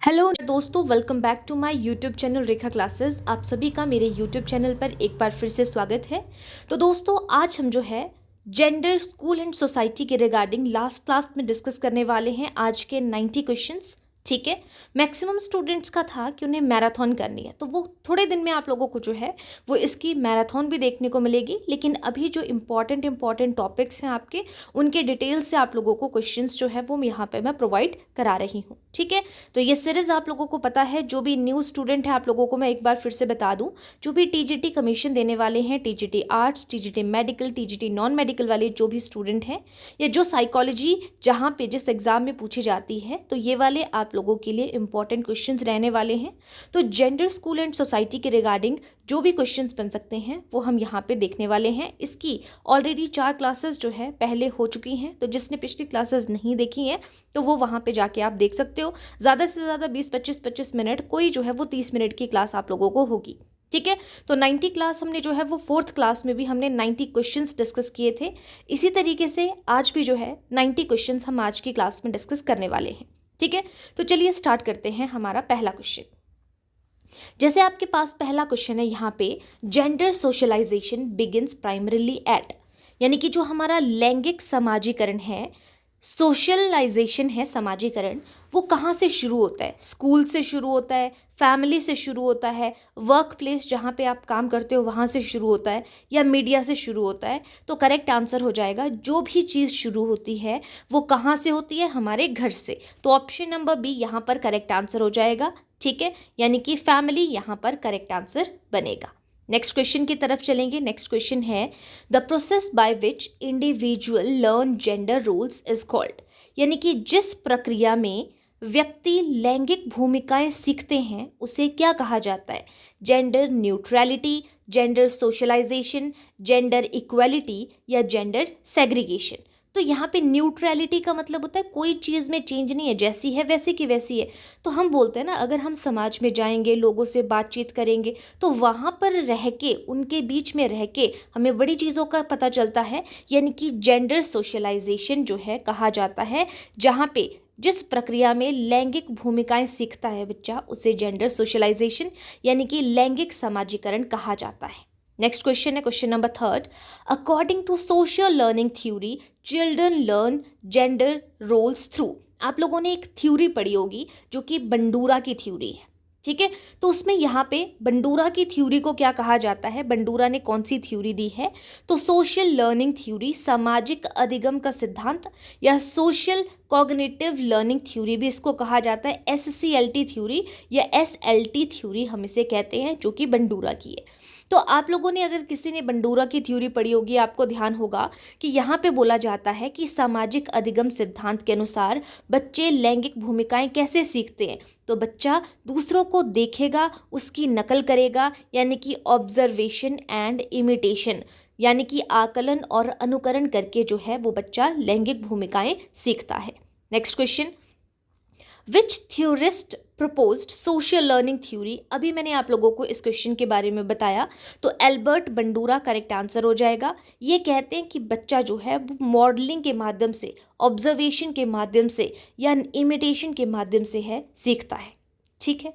Hello दोस्तों, welcome back to my YouTube channel Rekha classes. आप सभी का मेरे यूट्यूब चैनल पर एक बार फिर से स्वागत है। तो दोस्तों, आज हम जो है जेंडर, स्कूल एंड सोसाइटी के रिगार्डिंग लास्ट क्लास में डिस्कस करने वाले हैं आज के 90 क्वेश्चंस। ठीक है, मैक्सिमम स्टूडेंट्स का था कि उन्हें मैराथन करनी है, तो वो थोड़े दिन में आप लोगों को जो है वो इसकी मैराथन भी देखने को मिलेगी। लेकिन अभी जो इंपॉर्टेंट टॉपिक्स हैं आपके, उनके डिटेल से आप लोगों को क्वेश्चंस जो है वो यहाँ पे मैं प्रोवाइड करा रही हूँ। ठीक है, तो ये सीरीज आप लोगों को पता है, जो भी न्यू स्टूडेंट है आप लोगों को मैं एक बार फिर से बता दूं, जो भी टीजीटी कमीशन देने वाले हैं, TGT arts, TGT medical, TGT non medical वाले जो भी स्टूडेंट हैं, या जो साइकोलॉजी जहां पे जिस एग्जाम में पूछी जाती है, तो ये वाले आप लोगों के लिए इंपॉर्टेंट क्वेश्चंस रहने वाले हैं। तो जेंडर, स्कूल एंड सोसाइटी के रिगार्डिंग जो भी क्वेश्चंस बन सकते हैं वो हम यहाँ पे देखने वाले हैं। इसकी ऑलरेडी 4 क्लासेस जो है पहले हो चुकी हैं, तो जिसने पिछली क्लासेस नहीं देखी हैं तो वो वहाँ पे जाके आप देख सकते हो। ज़्यादा से ज़्यादा 20-25 मिनट, कोई जो है वो 30 मिनट की क्लास आप लोगों को होगी। ठीक है, तो 90 क्लास हमने जो है वो 4th क्लास में भी हमने 90 क्वेश्चंस डिस्कस किए थे। इसी तरीके से आज भी जो है 90 क्वेश्चंस हम आज की क्लास में डिस्कस करने वाले हैं। ठीक है, तो चलिए स्टार्ट करते हैं हमारा पहला क्वेश्चन। जैसे आपके पास पहला क्वेश्चन है यहाँ पे, gender socialization begins primarily at, यानी कि जो हमारा लैंगिक समाजीकरण है, सोशलाइजेशन है, समाजीकरण, वो कहाँ से शुरू होता है? स्कूल से शुरू होता है, फैमिली से शुरू होता है, वर्क प्लेस जहाँ पे आप काम करते हो वहाँ से शुरू होता है, या मीडिया से शुरू होता है? तो करेक्ट आंसर हो जाएगा, जो भी चीज़ शुरू होती है वो कहाँ से होती है? हमारे घर से। तो ऑप्शन नंबर बी यहाँ पर करेक्ट आंसर हो जाएगा। ठीक है, यानी कि फैमिली यहाँ पर करेक्ट आंसर बनेगा। नेक्स्ट क्वेश्चन की तरफ चलेंगे। नेक्स्ट क्वेश्चन है, the process by which individual learn gender roles is called, यानी कि जिस प्रक्रिया में व्यक्ति लैंगिक भूमिकाएं सीखते हैं उसे क्या कहा जाता है? Gender neutrality, gender socialization, gender equality, या जेंडर सेग्रीगेशन? तो यहाँ पे न्यूट्रलिटी का मतलब होता है कोई चीज़ में चेंज नहीं है, जैसी है वैसी की वैसी है। तो हम बोलते हैं ना, अगर हम समाज में जाएंगे, लोगों से बातचीत करेंगे, तो वहाँ पर रह के, उनके बीच में रह के हमें बड़ी चीज़ों का पता चलता है। यानी कि जेंडर सोशलाइजेशन जो है कहा जाता है, जहाँ पे जिस प्रक्रिया में लैंगिक भूमिकाएं सीखता है बच्चा, उसे जेंडर सोशलाइजेशन यानी कि लैंगिक समाजीकरण कहा जाता है। नेक्स्ट क्वेश्चन है question number 3। According to social learning theory, children learn gender roles through. आप लोगों ने एक थ्योरी पढ़ी होगी जो कि बंडूरा की थ्योरी है। ठीक है, तो उसमें यहाँ पे बंडूरा की थ्योरी को क्या कहा जाता है? बंडूरा ने कौन सी थ्योरी दी है? तो सोशल लर्निंग थ्योरी, सामाजिक अधिगम का सिद्धांत, या सोशल कॉग्निटिव लर्निंग थ्योरी भी इसको कहा जाता है, SCLT थ्योरी या SLT थ्योरी हम इसे कहते हैं, जो कि बंडूरा की है। तो आप लोगों ने, अगर किसी ने बंडूरा की थ्योरी पढ़ी होगी, आपको ध्यान होगा कि यहाँ पे बोला जाता है कि सामाजिक अधिगम सिद्धांत के अनुसार बच्चे लैंगिक भूमिकाएं कैसे सीखते हैं? तो बच्चा दूसरों को देखेगा, उसकी नकल करेगा, यानी कि ऑब्जर्वेशन एंड इमिटेशन, यानी कि आकलन और अनुकरण करके जो है वो बच्चा लैंगिक भूमिकाएं सीखता है। Next question, which theorist proposed social learning theory? अभी मैंने आप लोगों को इस क्वेश्चन के बारे में बताया, तो एल्बर्ट बंडूरा करेक्ट आंसर हो जाएगा। ये कहते हैं कि बच्चा जो है वो मॉडलिंग के माध्यम से, ऑब्जर्वेशन के माध्यम से, या इमिटेशन के माध्यम से है सीखता है। ठीक है,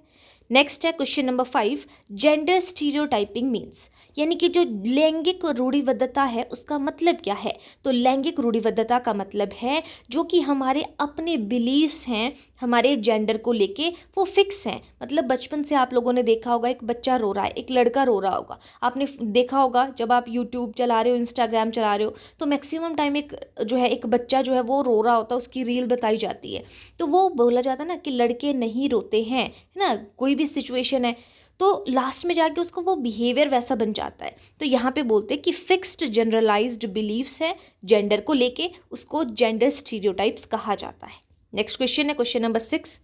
नेक्स्ट है question number 5। Gender stereotyping means, यानी कि जो लैंगिक रूढ़िबद्धता है उसका मतलब क्या है? तो लैंगिक रूढ़िबद्धता का मतलब है जो कि हमारे अपने बिलीव्स हैं हमारे जेंडर को लेके, वो फिक्स हैं। मतलब बचपन से आप लोगों ने देखा होगा, एक बच्चा रो रहा है, एक लड़का रो रहा होगा, आपने देखा होगा जब आप यूट्यूब चला रहे हो, इंस्टाग्राम चला रहे हो, तो मैक्सिमम टाइम एक बच्चा जो है वो रो रहा होता है, उसकी रील बताई जाती है, तो वो बोला जाता है ना कि लड़के नहीं रोते हैं, है ना, कोई भी सिचुएशन है, तो लास्ट में जाके उसको वो बिहेवियर वैसा बन जाता है। तो यहाँ पे बोलते हैं कि फिक्स्ड जनरलाइज्ड बिलीव्स है जेंडर को लेके, उसको जेंडर स्टीरियोटाइप्स कहा जाता है। नेक्स्ट क्वेश्चन है question number 6।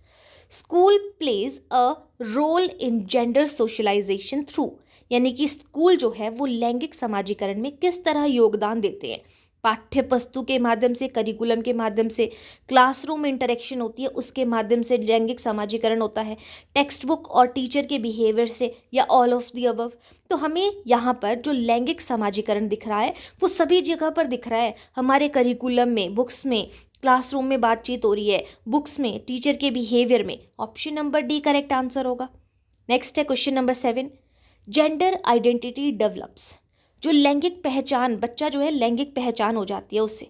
School plays a role in gender socialization through, यानी कि स्कूल जो है वो लैंगिक समाजीकरण में किस तरह योगदान देते हैं? पाठ्य पुस्तक के माध्यम से, करिकुलम के माध्यम से, क्लासरूम इंटरेक्शन होती है उसके माध्यम से लैंगिक समाजीकरण होता है, टेक्स्ट बुक और टीचर के बिहेवियर से, या ऑल ऑफ द अबव? तो हमें यहाँ पर जो लैंगिक समाजीकरण दिख रहा है वो सभी जगह पर दिख रहा है, हमारे करिकुलम में, बुक्स में, क्लासरूम में बातचीत हो रही है, बुक्स में, टीचर के बिहेवियर में। Option number D correct answer होगा। नेक्स्ट है question number 7, gender identity develops. जो लैंगिक पहचान, बच्चा जो है लैंगिक पहचान हो जाती है उससे,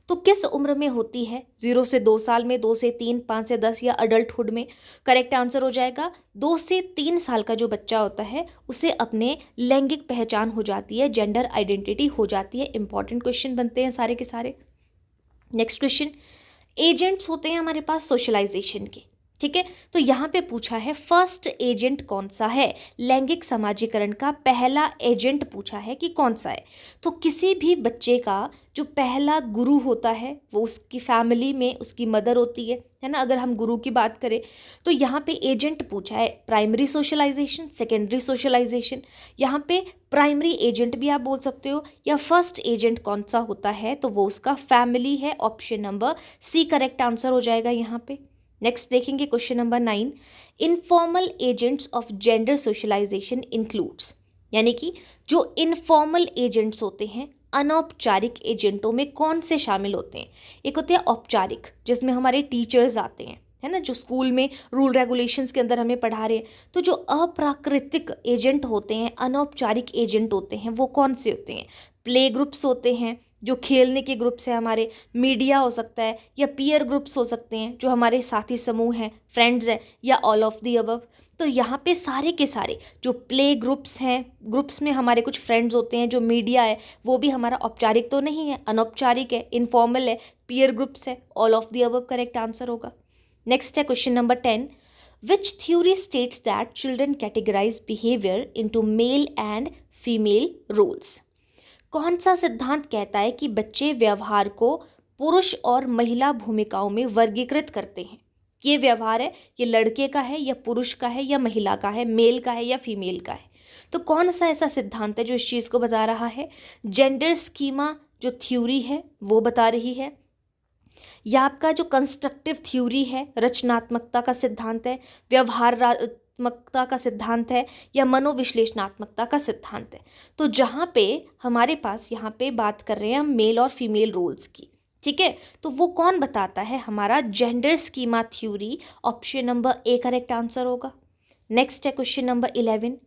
तो किस उम्र में होती है? 0 से 2 साल में, 2 से 3, 5 से 10 या अडल्टहुड में? करेक्ट आंसर हो जाएगा 2 से 3 साल का जो बच्चा होता है उसे अपने लैंगिक पहचान हो जाती है, जेंडर आइडेंटिटी हो जाती है। इंपॉर्टेंट क्वेश्चन बनते हैं सारे के सारे। नेक्स्ट क्वेश्चन, एजेंट्स होते हैं हमारे पास सोशलाइजेशन के, ठीक है। तो यहाँ पे पूछा है फर्स्ट एजेंट कौन सा है? लैंगिक समाजीकरण का पहला एजेंट पूछा है कि कौन सा है। तो किसी भी बच्चे का जो पहला गुरु होता है वो उसकी फैमिली में उसकी मदर होती है ना। अगर हम गुरु की बात करें तो यहाँ पे एजेंट पूछा है प्राइमरी सोशलाइजेशन, सेकेंडरी सोशलाइजेशन। यहाँ पे प्राइमरी एजेंट भी आप बोल सकते हो, या फर्स्ट एजेंट कौन सा होता है तो वो उसका फैमिली है। Option number C correct answer हो जाएगा यहाँ पे। नेक्स्ट देखेंगे question number 9, informal agents of gender socialization includes. यानी कि जो इनफॉर्मल एजेंट्स होते हैं, अनौपचारिक एजेंटों में कौन से शामिल होते हैं? एक होते हैं औपचारिक, जिसमें हमारे टीचर्स आते हैं, है ना, जो स्कूल में रूल रेगुलेशंस के अंदर हमें पढ़ा रहे हैं। तो जो अप्राकृतिक एजेंट होते हैं, अनौपचारिक एजेंट होते हैं, वो कौन से होते हैं? प्ले ग्रुप्स होते हैं, जो खेलने के ग्रुप्स हैं हमारे, मीडिया हो सकता है, या पीयर ग्रुप्स हो सकते हैं, जो हमारे साथी समूह हैं, फ्रेंड्स हैं, या ऑल ऑफ दी अबव। तो यहाँ पे सारे के सारे जो प्ले ग्रुप्स हैं, ग्रुप्स में हमारे कुछ फ्रेंड्स होते हैं, जो मीडिया है वो भी हमारा औपचारिक तो नहीं है, अनौपचारिक है, इनफॉर्मल है, पीयर ग्रुप्स है, all of the above correct answer होगा। नेक्स्ट है question number 10, which theory states that children categorize behaviour into male and female roles. कौन सा सिद्धांत कहता है कि बच्चे व्यवहार को पुरुष और महिला भूमिकाओं में वर्गीकृत करते हैं? ये व्यवहार है, ये लड़के का है या पुरुष का है या महिला का है, मेल का है या फीमेल का है? तो कौन सा ऐसा सिद्धांत है जो इस चीज़ को बता रहा है? जेंडर स्कीमा जो थ्योरी है वो बता रही है, या आपका जो कंस्ट्रक्टिव थ्योरी है, रचनात्मकता का सिद्धांत है, व्यवहारात्मकता का सिद्धांत है, या मनोविश्लेषणात्मकता का सिद्धांत है? तो जहाँ पे हमारे पास यहाँ पे बात कर रहे हैं हम मेल और फीमेल रोल्स की, ठीक है, तो वो कौन बताता है? हमारा gender schema theory. Option number A correct answer होगा। नेक्स्ट है question number 11,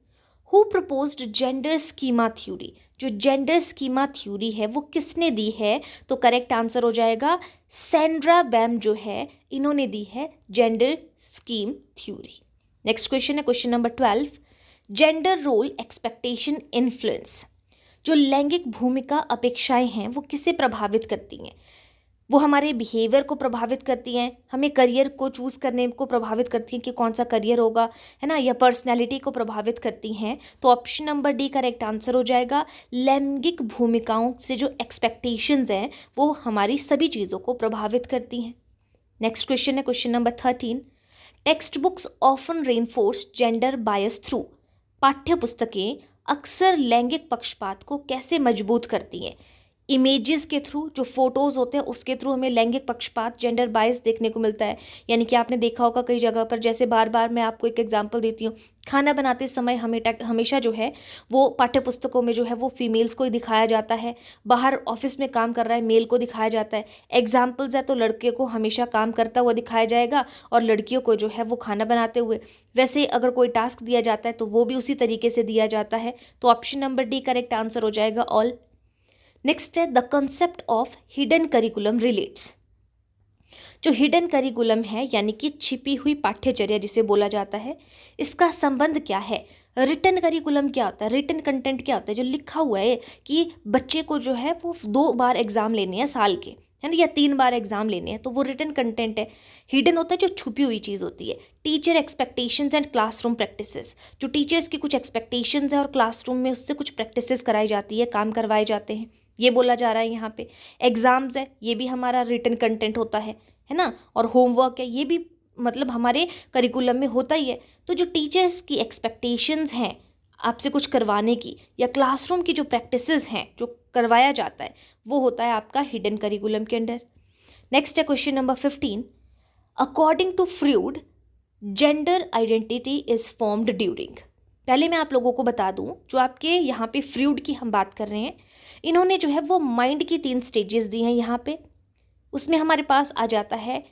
who proposed gender schema theory. जो जेंडर स्कीमा थ्योरी है वो किसने दी है? तो करेक्ट आंसर हो जाएगा सैंड्रा बैम जो है, इन्होंने दी है gender scheme theory. Next question है question number 12, gender role expectation influence. जो लैंगिक भूमिका अपेक्षाएं हैं वो किसे प्रभावित करती हैं? वो हमारे बिहेवियर को प्रभावित करती हैं, हमें करियर को चूज़ करने को प्रभावित करती हैं कि कौन सा करियर होगा, है ना, या पर्सनैलिटी को प्रभावित करती हैं। तो option number D correct answer हो जाएगा। लैंगिक भूमिकाओं से जो एक्सपेक्टेशंस हैं वो हमारी सभी चीज़ों को प्रभावित करती हैं। नेक्स्ट क्वेश्चन है question number 13, text books often reinforce gender bias through. पाठ्य पुस्तकें अक्सर लैंगिक पक्षपात को कैसे मजबूत करती हैं? इमेजेस के थ्रू, जो फोटोज़ होते हैं उसके थ्रू हमें लैंगिक पक्षपात, जेंडर बायस देखने को मिलता है। यानी कि आपने देखा होगा कई जगह पर, जैसे बार बार मैं आपको एक एग्जांपल देती हूँ, खाना बनाते समय हमेशा जो है वो पाठ्य पुस्तकों में जो है वो फीमेल्स को ही दिखाया जाता है, बाहर ऑफिस में काम कर रहा है मेल को दिखाया जाता है। एग्जाम्पल्स है तो लड़के को हमेशा काम करता हुआ दिखाया जाएगा और लड़कियों को जो है वो खाना बनाते हुए। वैसे अगर कोई टास्क दिया जाता है तो वो भी उसी तरीके से दिया जाता है। तो option number D correct answer हो जाएगा ऑल। नेक्स्ट है the concept of hidden curriculum relates. जो हिडन करिकुलम है यानी कि छिपी हुई पाठ्यचर्या जिसे बोला जाता है, इसका संबंध क्या है? रिटन करिकुलम क्या होता है? रिटन कंटेंट क्या होता है? जो लिखा हुआ है कि बच्चे को जो है वो 2 बार एग्जाम लेने हैं साल के, है ना, या 3 बार एग्जाम लेने हैं, तो वो रिटन कंटेंट है। हिडन होता है जो छुपी हुई चीज़ होती है। Teacher expectations and classroom practices, जो टीचर्स की कुछ एक्सपेक्टेशंस है और क्लासरूम में उससे कुछ प्रैक्टिसेस कराई जाती है, काम करवाए जाते हैं, ये बोला जा रहा है यहाँ पे। एग्जाम्स है, ये भी हमारा रिटन कंटेंट होता है ना, और होमवर्क है, ये भी मतलब हमारे करिकुलम में होता ही है। तो जो टीचर्स की एक्सपेक्टेशंस हैं आपसे कुछ करवाने की, या क्लासरूम की जो प्रैक्टिसेस हैं जो करवाया जाता है, वो होता है आपका हिडन करिकुलम के अंडर। नेक्स्ट है question number 15, according to Freud gender identity is formed during. पहले मैं आप लोगों को बता दूं, जो आपके यहाँ पे फ्रूड की हम बात कर रहे हैं, इन्होंने जो है वो माइंड की 3 स्टेजेस दी हैं यहाँ पे। उसमें हमारे पास आ जाता है,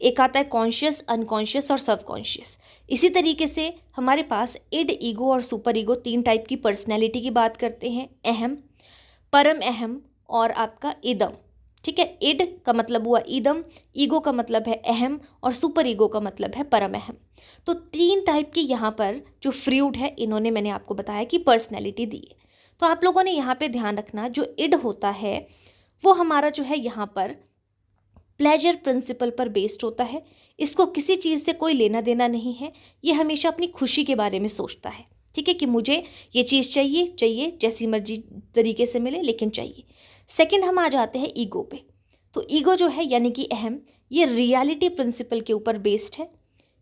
एक आता है कॉन्शियस, अनकॉन्शियस और सबकॉन्शियस। इसी तरीके से हमारे पास इड, ईगो और सुपर ईगो, 3 टाइप की पर्सनैलिटी की बात करते हैं। अहम, परम अहम और आपका इदम। ठीक है, इड का मतलब हुआ इदम, ईगो का मतलब है अहम और सुपर ईगो का मतलब है परम अहम। तो 3 टाइप की यहाँ पर जो फ्रूट है, इन्होंने मैंने आपको बताया कि पर्सनैलिटी दी है। तो आप लोगों ने यहाँ पे ध्यान रखना, जो इड होता है वो हमारा जो है यहाँ पर प्लेजर प्रिंसिपल पर बेस्ड होता है। इसको किसी चीज़ से कोई लेना देना नहीं है, ये हमेशा अपनी खुशी के बारे में सोचता है। ठीक है, कि मुझे ये चीज़ चाहिए, चाहिए जैसी मर्जी तरीके से मिले लेकिन चाहिए। सेकंड हम आ जाते हैं ईगो पे। तो ईगो जो है यानी कि अहम, ये रियलिटी प्रिंसिपल के ऊपर बेस्ड है,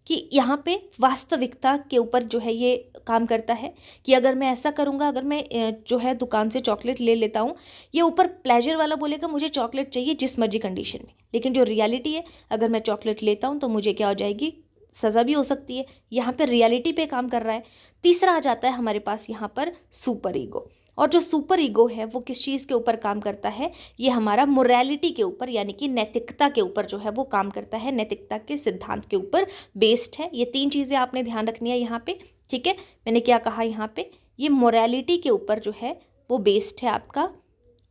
कि यहाँ पे वास्तविकता के ऊपर जो है ये काम करता है, कि अगर मैं ऐसा करूँगा, अगर मैं जो है दुकान से चॉकलेट ले लेता हूँ, ये ऊपर प्लेजर वाला बोलेगा मुझे चॉकलेट चाहिए जिस मर्जी कंडीशन में, लेकिन जो रियलिटी है, अगर मैं चॉकलेट लेता हूँ तो मुझे क्या हो जाएगी, सज़ा भी हो सकती है। यहाँ पे रियलिटी पे काम कर रहा है। तीसरा आ जाता है हमारे पास यहाँ पर सुपर ईगो। और जो सुपर ईगो है वो किस चीज़ के ऊपर काम करता है, ये हमारा मोरालिटी के ऊपर यानी कि नैतिकता के ऊपर जो है वो काम करता है, नैतिकता के सिद्धांत के ऊपर बेस्ड है। ये 3 चीज़ें आपने ध्यान रखनी है यहाँ पे। ठीक है, मैंने क्या कहा यहाँ पे, ये मोरालिटी के ऊपर जो है वो बेस्ड है आपका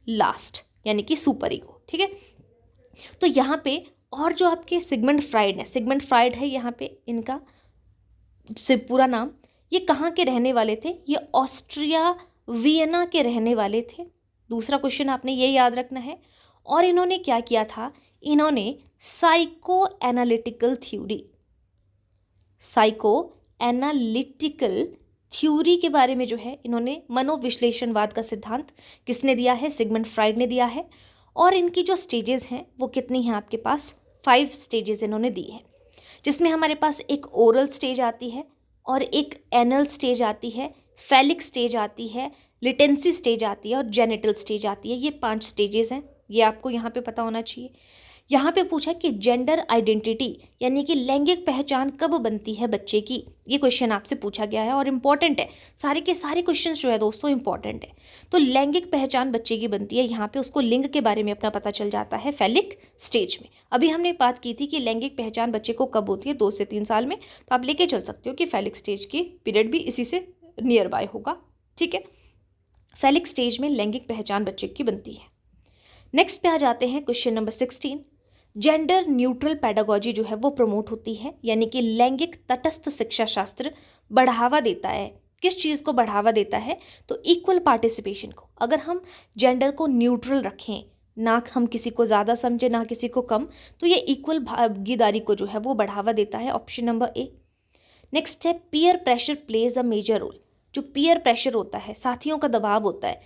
लास्ट यानी कि सुपर ईगो। ठीक है, तो यहाँ पे और जो आपके सिगमंड फ्राइड है, सिगमंड फ्राइड है यहाँ पे इनका से पूरा नाम। ये कहाँ के रहने वाले थे, ये ऑस्ट्रिया वियना के रहने वाले थे। दूसरा क्वेश्चन आपने ये याद रखना है। और इन्होंने क्या किया था, इन्होंने psycho analytical theory, psycho analytical theory के बारे में जो है इन्होंने मनोविश्लेषणवाद का सिद्धांत किसने दिया है, सिगमंड फ्राइड ने दिया है। और इनकी जो स्टेजेस हैं वो कितनी हैं आपके पास, 5 स्टेजेस इन्होंने दी है, जिसमें हमारे पास एक ओरल स्टेज आती है और एक एनल स्टेज आती है, फैलिक स्टेज आती है, लिटेंसी स्टेज आती है और जेनिटल स्टेज आती है। ये 5 स्टेजेस हैं, ये आपको यहाँ पे पता होना चाहिए। यहाँ पे पूछा कि जेंडर आइडेंटिटी यानी कि लैंगिक पहचान कब बनती है बच्चे की, ये क्वेश्चन आपसे पूछा गया है और इम्पॉर्टेंट है। सारे के सारे क्वेश्चन जो है दोस्तों इम्पॉर्टेंट है। तो लैंगिक पहचान बच्चे की बनती है, यहाँ पे उसको लिंग के बारे में अपना पता चल जाता है फैलिक स्टेज में। अभी हमने बात की थी कि लैंगिक पहचान बच्चे को कब होती है, 2 से 3 साल में, तो आप लेके चल सकते हो कि फैलिक स्टेज की पीरियड भी इसी से नियर बाय होगा। ठीक है, फैलिक स्टेज में लैंगिक पहचान बच्चे की बनती है। नेक्स्ट पे आ जाते हैं question number 16। Gender neutral pedagogy जो है वो प्रमोट होती है, यानी कि लैंगिक तटस्थ शिक्षा शास्त्र बढ़ावा देता है। किस चीज़ को बढ़ावा देता है, तो इक्वल पार्टिसिपेशन को। अगर हम जेंडर को न्यूट्रल रखें, ना हम किसी को ज़्यादा समझे ना किसी को कम, तो ये इक्वल भागीदारी को जो है वो बढ़ावा देता है, ऑप्शन नंबर ए। नेक्स्ट है peer pressure plays a major role. जो पीयर प्रेशर होता है, साथियों का दबाव होता है,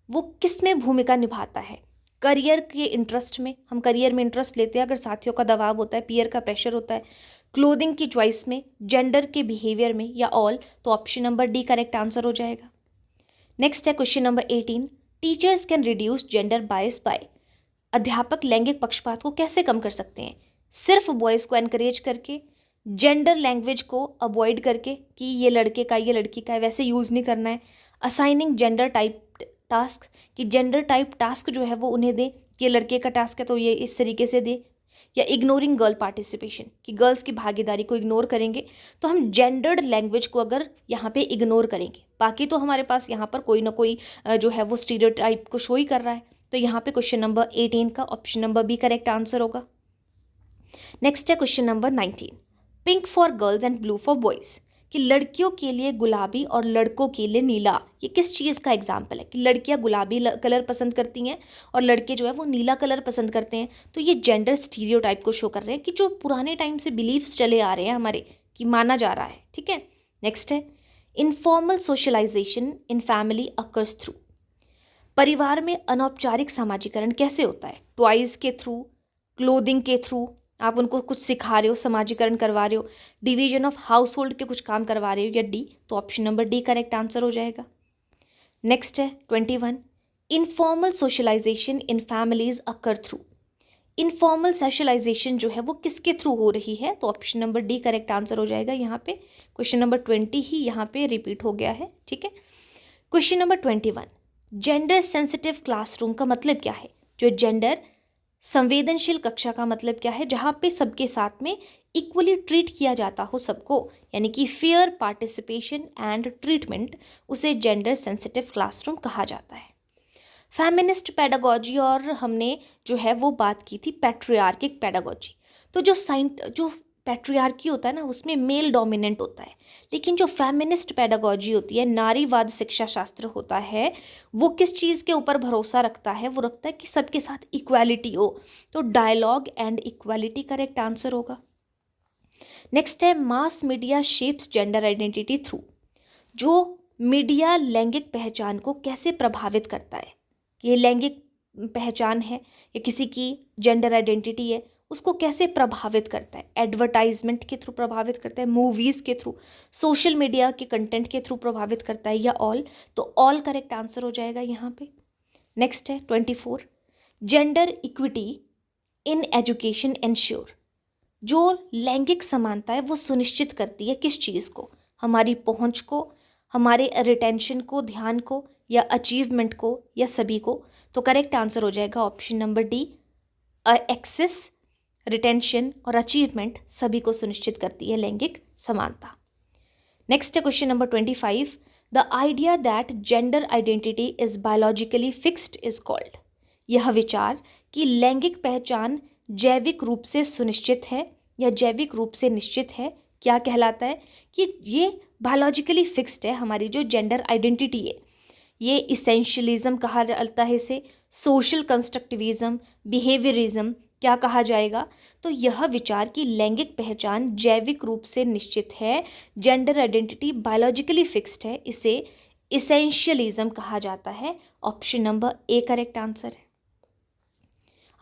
वो किस में भूमिका निभाता है, करियर के इंटरेस्ट में। हम करियर में इंटरेस्ट लेते हैं अगर साथियों का दबाव होता है, पीयर का प्रेशर होता है, क्लोथिंग की चॉइस में, जेंडर के बिहेवियर में, या ऑल, तो option number D correct answer हो जाएगा। नेक्स्ट है question number 18। Teachers can reduce gender bias by. अध्यापक लैंगिक पक्षपात को कैसे कम कर सकते हैं, सिर्फ बॉयज़ को एनकरेज करके, जेंडर लैंग्वेज को अवॉइड करके कि ये लड़के का ये लड़की का है वैसे यूज़ नहीं करना है, असाइनिंग जेंडर टाइप टास्क कि जेंडर टाइप टास्क जो है वो उन्हें दे, कि ये लड़के का टास्क है तो ये इस तरीके से दे, या इग्नोरिंग गर्ल पार्टिसिपेशन कि गर्ल्स की भागीदारी को इग्नोर करेंगे। तो हम जेंडर्ड लैंग्वेज को अगर यहाँ पे इग्नोर करेंगे, बाकी तो हमारे पास यहाँ पर कोई ना कोई जो है वो स्टीरियोटाइप को शो ही कर रहा है, तो यहाँ पे क्वेश्चन नंबर 18 का option number B correct answer होगा। नेक्स्ट है question number 19। Pink for girls and blue for boys कि लड़कियों के लिए गुलाबी और लड़कों के लिए नीला, ये किस चीज़ का एग्जाम्पल है, कि लड़कियां गुलाबी कलर पसंद करती हैं और लड़के जो है वो नीला कलर पसंद करते हैं। तो ये जेंडर स्टीरियोटाइप को शो कर रहे हैं कि जो पुराने टाइम से बिलीव्स चले आ रहे हैं हमारे, कि माना जा रहा है। ठीक है, नेक्स्ट है informal socialisation in family occurs through. परिवार में अनौपचारिक सामाजिकरण कैसे होता है, टॉयज के थ्रू, क्लोथिंग के थ्रू, आप उनको कुछ सिखा रहे हो, समाजीकरण करवा रहे हो, डिवीजन ऑफ हाउस होल्ड के कुछ काम करवा रहे हो, या डी, तो option number D correct answer हो जाएगा। नेक्स्ट है 21। Informal socialisation in families occur through. Informal socialisation जो है वो किसके थ्रू हो रही है, तो option number D correct answer हो जाएगा। यहाँ पे क्वेश्चन नंबर 20 ही यहाँ पे रिपीट हो गया है। ठीक है, question number 21। Gender sensitive classroom का मतलब क्या है, जो जेंडर संवेदनशील कक्षा का मतलब क्या है, जहाँ पे सबके साथ में इक्वली ट्रीट किया जाता हो सबको, यानी कि फेयर पार्टिसिपेशन एंड ट्रीटमेंट, उसे जेंडर सेंसिटिव क्लासरूम कहा जाता है। फेमिनिस्ट पेडागोजी, और हमने जो है वो बात की थी पैट्रियार्किक पेडागोजी। तो जो पैट्रियार्की होता है ना, उसमें मेल डोमिनेंट होता है, लेकिन जो फेमिनिस्ट पेडागोजी होती है, नारीवाद शिक्षा शास्त्र होता है, वो किस चीज़ के ऊपर भरोसा रखता है, वो रखता है कि सबके साथ इक्वालिटी हो। तो dialogue and equality correct answer होगा। नेक्स्ट है mass media shapes gender identity through. जो मीडिया लैंगिक पहचान को कैसे प्रभावित करता है, ये लैंगिक पहचान है या किसी की जेंडर आइडेंटिटी है, उसको कैसे प्रभावित करता है। एडवर्टाइजमेंट के थ्रू प्रभावित करता है, मूवीज़ के थ्रू, सोशल मीडिया के कंटेंट के थ्रू प्रभावित करता है, या ऑल। तो ऑल करेक्ट आंसर हो जाएगा यहाँ पे। नेक्स्ट है 24, gender equity in education ensure. जो लैंगिक समानता है वो सुनिश्चित करती है किस चीज़ को, हमारी पहुंच को, हमारे रिटेंशन को, ध्यान को, या अचीवमेंट को, या सभी को। तो करेक्ट आंसर हो जाएगा option number D, access, retention और अचीवमेंट सभी को सुनिश्चित करती है लैंगिक समानता। नेक्स्ट है question number 25, the idea that gender identity is biologically fixed is called. यह विचार कि लैंगिक पहचान जैविक रूप से सुनिश्चित है या जैविक रूप से निश्चित है, क्या कहलाता है, कि ये बायोलॉजिकली फिक्स्ड है, हमारी जो जेंडर आइडेंटिटी है। ये इसेंशियलिज्म कहा जाता है इसे, सोशल कंस्ट्रक्टिविज्म, बिहेवियरिज्म, क्या कहा जाएगा। तो यह विचार की लैंगिक पहचान जैविक रूप से निश्चित है, जेंडर आइडेंटिटी बायोलॉजिकली फिक्स्ड है, इसे इसेंशियलिज्म कहा जाता है। Option number A correct answer है।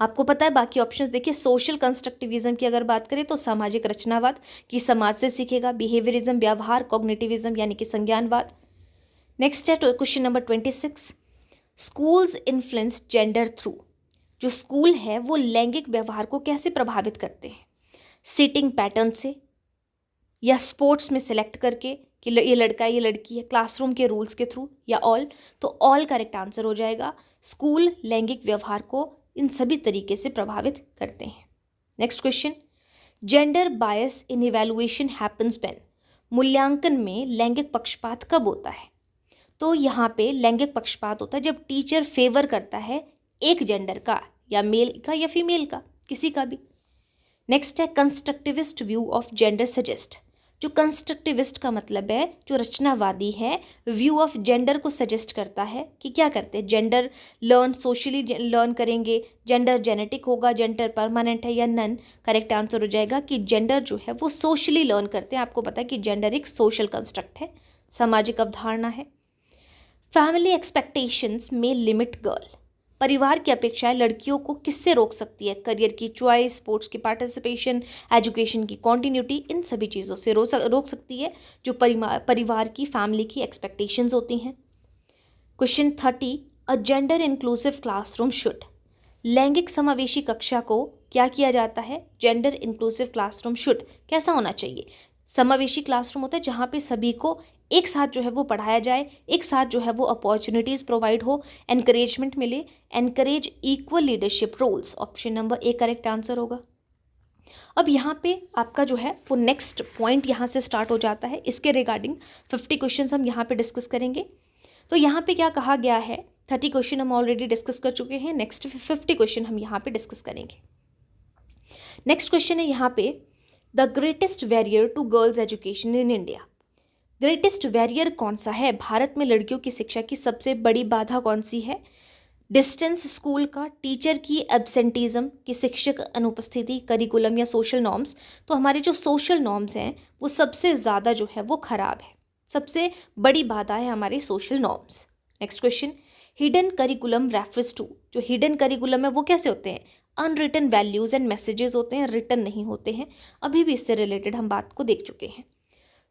आपको पता है बाकी ऑप्शंस देखिए, सोशल कंस्ट्रक्टिविज्म की अगर बात करें तो सामाजिक रचनावाद, कि समाज से सीखेगा, बिहेवियरिज्म व्यवहार, कॉग्निटिविज्म यानी कि संज्ञानवाद। नेक्स्ट है question number 26, schools influence gender through. जो स्कूल है वो लैंगिक व्यवहार को कैसे प्रभावित करते हैं, सीटिंग पैटर्न से, या स्पोर्ट्स में सिलेक्ट करके कि ये लड़का है ये लड़की है, क्लासरूम के रूल्स के थ्रू, या ऑल। तो ऑल करेक्ट आंसर हो जाएगा। स्कूल लैंगिक व्यवहार को इन सभी तरीके से प्रभावित करते हैं। Next question, gender bias in evaluation happens when. मूल्यांकन में लैंगिक पक्षपात कब होता है। तो यहाँ पे लैंगिक पक्षपात होता है जब टीचर फेवर करता है एक जेंडर का, या मेल का या फीमेल का, किसी का भी। नेक्स्ट है constructivist view of gender suggest. जो कंस्ट्रक्टिविस्ट का मतलब है जो रचनावादी है, व्यू ऑफ जेंडर को सजेस्ट करता है कि क्या करते हैं, जेंडर लर्न सोशली लर्न करेंगे, जेंडर जेनेटिक होगा, जेंडर परमानेंट है या नन। करेक्ट आंसर हो जाएगा कि जेंडर जो है वो सोशली लर्न करते हैं। आपको पता है कि जेंडर एक सोशल कंस्ट्रक्ट है, सामाजिक अवधारणा है। फैमिली एक्सपेक्टेशंस में लिमिट गर्ल। परिवार की अपेक्षाएं लड़कियों को किससे रोक सकती है, करियर की चॉइस, स्पोर्ट्स की पार्टिसिपेशन, एजुकेशन की कॉन्टिन्यूटी, इन सभी चीज़ों से रोक सकती है जो परिवार की, फैमिली की एक्सपेक्टेशंस होती हैं। Question 30, a gender inclusive classroom should. लैंगिक समावेशी कक्षा को क्या किया जाता है, जेंडर इंक्लूसिव क्लासरूम शुड कैसा होना चाहिए। समावेशी क्लासरूम होता है जहाँ पे सभी को एक साथ जो है वो पढ़ाया जाए, एक साथ जो है वो अपॉर्चुनिटीज़ प्रोवाइड हो, एनकरेजमेंट मिले, encourage equal leadership roles. Option number A correct answer होगा। अब यहाँ पे आपका जो है वो नेक्स्ट पॉइंट यहाँ से स्टार्ट हो जाता है, इसके रिगार्डिंग 50 क्वेश्चन हम यहाँ पे डिस्कस करेंगे। तो यहाँ पे क्या कहा गया है, 30 क्वेश्चन हम ऑलरेडी डिस्कस कर चुके हैं, नेक्स्ट 50 क्वेश्चन हम यहाँ पे डिस्कस करेंगे। नेक्स्ट क्वेश्चन है यहाँ पे, the greatest barrier to girls education in India. Greatest barrier कौन सा है, भारत में लड़कियों की शिक्षा की सबसे बड़ी बाधा कौन सी है। डिस्टेंस स्कूल का, टीचर की एब्सेंटीज़म की, शिक्षक अनुपस्थिति, करिकुलम या सोशल नॉर्म्स। तो हमारे जो सोशल नॉर्म्स हैं वो सबसे ज़्यादा जो है वो ख़राब है, सबसे बड़ी बाधा है हमारे social norms. Next question, hidden curriculum refers to. जो हिडन करिकुलम है वो कैसे होते हैं, अनरिटन वैल्यूज़ एंड मैसेजेस होते हैं, रिटन नहीं होते हैं। अभी भी इससे रिलेटेड हम बात को देख चुके हैं।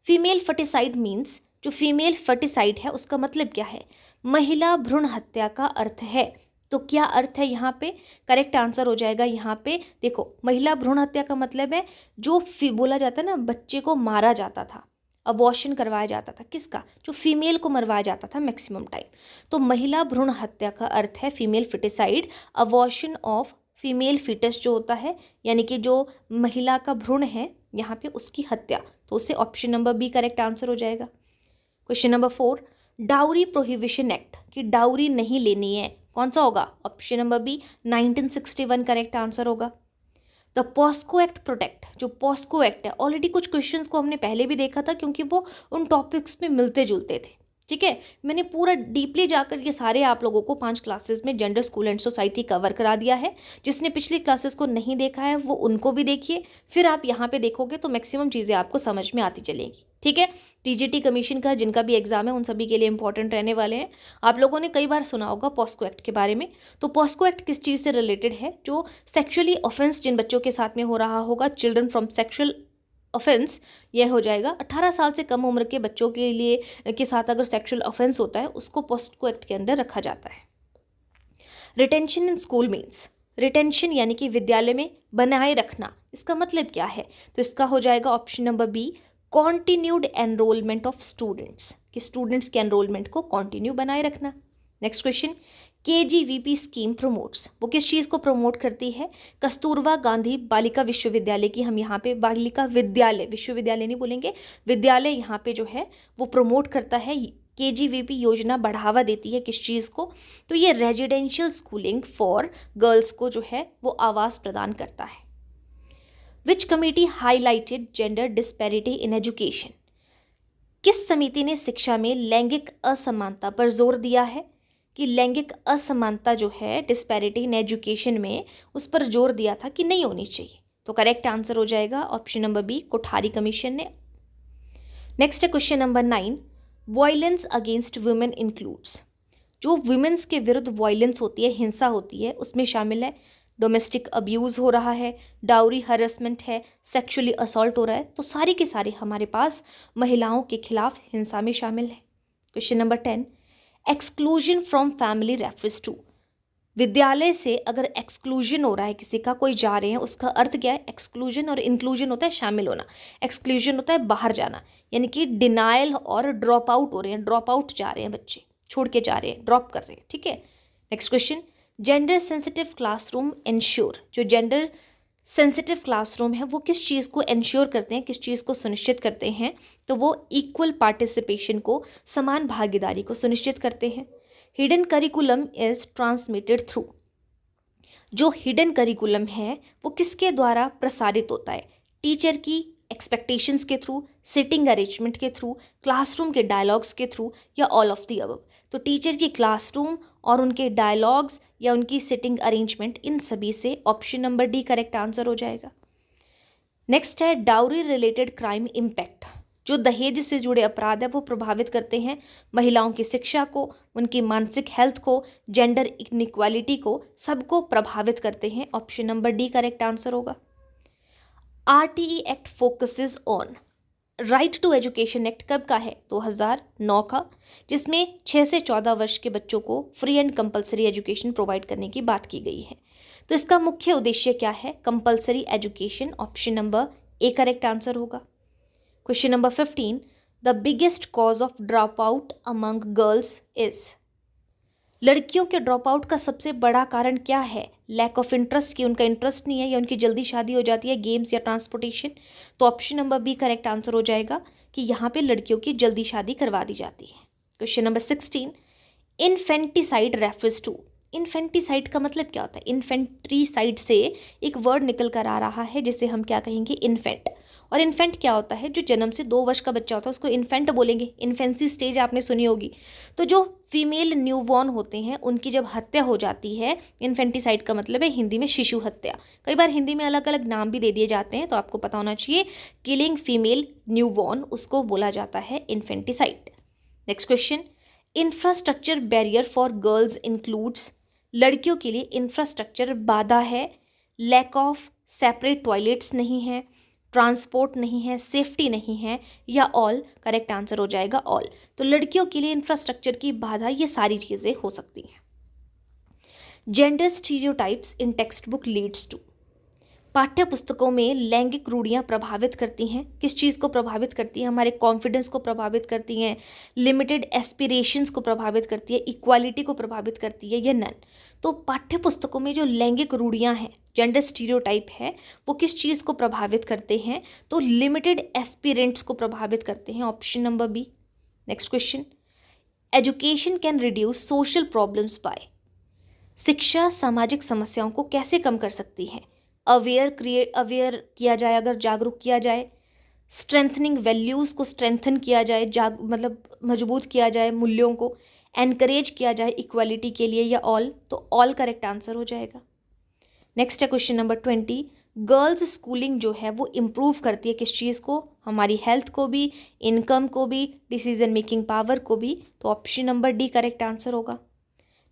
फीमेल फर्टिसाइड मीन्स, जो फीमेल फर्टिसाइड है उसका मतलब क्या है, महिला भ्रूण हत्या का अर्थ है। तो क्या अर्थ है यहाँ पे, करेक्ट आंसर हो जाएगा यहाँ पे, देखो महिला भ्रूण हत्या का मतलब है जो बोला जाता है ना, बच्चे को मारा जाता था, अबॉर्शन करवाया जाता था, किसका, जो फीमेल को मरवाया जाता था मैक्सिमम टाइम। तो महिला भ्रूण हत्या का अर्थ है female foeticide, abortion of female foetus जो होता है यानी कि जो महिला का भ्रूण है यहाँ पे उसकी हत्या, तो उससे option number B correct answer हो जाएगा। Question number 4, dowry prohibition act की डाउरी नहीं लेनी है, कौन सा होगा? Option number B 1961 correct answer होगा। द पॉस्को एक्ट प्रोटेक्ट, जो पॉस्को एक्ट है ऑलरेडी कुछ क्वेश्चंस को हमने पहले भी देखा था क्योंकि वो उन टॉपिक्स में मिलते जुलते थे, ठीक है। मैंने पूरा डीपली जाकर ये सारे आप लोगों को 5 क्लासेस में gender school and society cover करा दिया है। जिसने पिछली क्लासेस को नहीं देखा है वो उनको भी देखिए, फिर आप यहाँ पे देखोगे तो मैक्सिमम चीज़ें आपको समझ में आती चलेगी, ठीक है। टीजीटी कमीशन का जिनका भी एग्जाम है उन सभी के लिए इंपॉर्टेंट रहने वाले हैं। आप लोगों ने कई बार सुना होगा पॉस्को एक्ट के बारे में, तो पॉस्को एक्ट किस चीज़ से रिलेटेड है? जो सेक्सुअली ऑफेंस जिन बच्चों के साथ में हो रहा होगा, चिल्ड्रन फ्रॉम सेक्सुअल ऑफेंस, यह हो जाएगा 18 साल से कम उम्र के बच्चों के लिए के साथ अगर सेक्सुअल ऑफेंस होता है उसको पॉस्को एक्ट के अंदर रखा जाता है। Retention in school means, retention यानी कि विद्यालय में बनाए रखना, इसका मतलब क्या है? तो इसका हो जाएगा option number B continued enrollment of students, कि स्टूडेंट्स के एनरोलमेंट को कॉन्टिन्यू बनाए रखना। Next question, KGVP scheme promotes, वो किस चीज़ को प्रमोट करती है? कस्तूरबा गांधी बालिका विश्वविद्यालय की, हम यहाँ पे बालिका विद्यालय, विश्वविद्यालय नहीं बोलेंगे, विद्यालय यहाँ पे जो है वो प्रमोट करता है। केजीवीपी योजना बढ़ावा देती है किस चीज़ को? तो ये रेजिडेंशियल स्कूलिंग फॉर गर्ल्स को जो है वो आवास प्रदान करता है। विच committee highlighted gender disparity in education, किस समिति ने शिक्षा में लैंगिक असमानता पर जोर दिया है? कि लैंगिक असमानता जो है डिस्पैरिटी इन एजुकेशन में, उस पर जोर दिया था कि नहीं होनी चाहिए। तो करेक्ट आंसर हो जाएगा option number B Kothari commission ने। नेक्स्ट है question number 9, violence against women includes, जो वुमेन्स के विरुद्ध वायलेंस होती है, हिंसा होती है, उसमें शामिल है डोमेस्टिक अब्यूज़ हो रहा है, डाउरी हरेसमेंट है, सेक्सुअली असॉल्ट हो रहा है, तो सारी के सारे हमारे पास महिलाओं के खिलाफ हिंसा में शामिल है। Question number 10, exclusion from family refers to, विद्यालय से अगर एक्सक्लूजन हो रहा है किसी का, कोई जा रहे हैं, उसका अर्थ क्या है? एक्सक्लूजन और इंक्लूजन होता है शामिल होना, एक्सक्लूजन होता है बाहर जाना, यानी कि डिनायल और ड्रॉप आउट हो रहे हैं, ड्रॉप आउट जा रहे हैं बच्चे, छोड़ के जा रहे हैं, ड्रॉप कर रहे हैं, ठीक है। Next question, gender sensitive classroom ensure, जो जेंडर सेंसिटिव क्लासरूम है वो किस चीज़ को इंश्योर करते हैं, किस चीज़ को सुनिश्चित करते हैं? तो वो इक्वल पार्टिसिपेशन को, समान भागीदारी को सुनिश्चित करते हैं। Hidden curriculum is transmitted through, जो हिडन करिकुलम है वो किसके द्वारा प्रसारित होता है? टीचर की एक्सपेक्टेशंस के थ्रू, सिटिंग अरेंजमेंट के थ्रू, क्लासरूम के डायलॉग्स के थ्रू, या ऑल ऑफ द अबव। तो टीचर की क्लासरूम और उनके डायलॉग्स या उनकी सिटिंग अरेंजमेंट, इन सभी से option number D correct answer हो जाएगा। नेक्स्ट है डाउरी रिलेटेड क्राइम इम्पैक्ट, जो दहेज से जुड़े अपराध है वो प्रभावित करते हैं महिलाओं की शिक्षा को, उनकी मानसिक हेल्थ को, जेंडर इनइक्वालिटी को, सबको प्रभावित करते हैं। Option number D correct answer होगा। RTE act focuses on, right to education act कब का है? 2009 का, जिसमें 6 से 14 वर्ष के बच्चों को free and compulsory education provide करने की बात की गई है। तो इसका मुख्य उद्देश्य क्या है? Compulsory education, option number A correct answer होगा। Question number 15, the biggest cause of drop out among girls is, लड़कियों के ड्रॉप आउट का सबसे बड़ा कारण क्या है? लैक ऑफ इंटरेस्ट, की उनका इंटरेस्ट नहीं है या उनकी जल्दी शादी हो जाती है, गेम्स या ट्रांसपोर्टेशन। तो option number B correct answer हो जाएगा कि यहाँ पे लड़कियों की जल्दी शादी करवा दी जाती है। Question number 16, infanticide refers to, infanticide का मतलब क्या होता है? इन्फेंट्रीसाइड से एक वर्ड निकल कर आ रहा है जिसे हम क्या कहेंगे? इन्फेंट। और इन्फेंट क्या होता है? जो जन्म से 2 वर्ष का बच्चा होता है उसको इन्फेंट बोलेंगे। इन्फेंसी स्टेज आपने सुनी होगी। तो जो फीमेल न्यूबॉर्न होते हैं उनकी जब हत्या हो जाती है, इन्फेंटिसाइड का मतलब है हिंदी में शिशु हत्या। कई बार हिंदी में अलग अलग नाम भी दे दिए जाते हैं, तो आपको पता होना चाहिए किलिंग फीमेल न्यूबॉर्न, उसको बोला जाता है infanticide. Next question, infrastructure barrier for girls includes, लड़कियों के लिए इंफ्रास्ट्रक्चर बाधा है, लैक ऑफ सेपरेट टॉयलेट्स नहीं है, ट्रांसपोर्ट नहीं है, सेफ्टी नहीं है, या ऑल। करेक्ट आंसर हो जाएगा ऑल। तो लड़कियों के लिए इंफ्रास्ट्रक्चर की बाधा, ये सारी चीज़ें हो सकती हैं। Gender stereotypes in textbook leads to, पाठ्य पुस्तकों में लैंगिक रूढ़ियाँ प्रभावित करती हैं। किस चीज़ को प्रभावित करती हैं? हमारे कॉन्फिडेंस को प्रभावित करती हैं, लिमिटेड एस्पिरेशंस को प्रभावित करती है, इक्वालिटी को प्रभावित करती है या नन? तो पाठ्य पुस्तकों में जो लैंगिक रूढ़ियाँ हैं, जेंडर स्टीरियोटाइप है, वो किस चीज़ को प्रभावित करते हैं? तो लिमिटेड एस्पिरेंट्स को प्रभावित करते हैं। Option number B. Next question, education can reduce social problems by. शिक्षा सामाजिक समस्याओं को कैसे कम कर सकती है? अवेयर किया जाए, अगर जागरूक किया जाए, स्ट्रेंथनिंग वैल्यूज़ को स्ट्रेंथन किया जाए, मतलब मजबूत किया जाए मूल्यों को, एनकरेज किया जाए इक्वालिटी के लिए, या ऑल? तो ऑल करेक्ट आंसर हो जाएगा। नेक्स्ट है क्वेश्चन नंबर 20, गर्ल्स स्कूलिंग जो है वो इम्प्रूव करती है किस चीज़ को? हमारी हेल्थ को भी, इनकम को भी, डिसीजन मेकिंग पावर को भी। तो option number D correct answer होगा।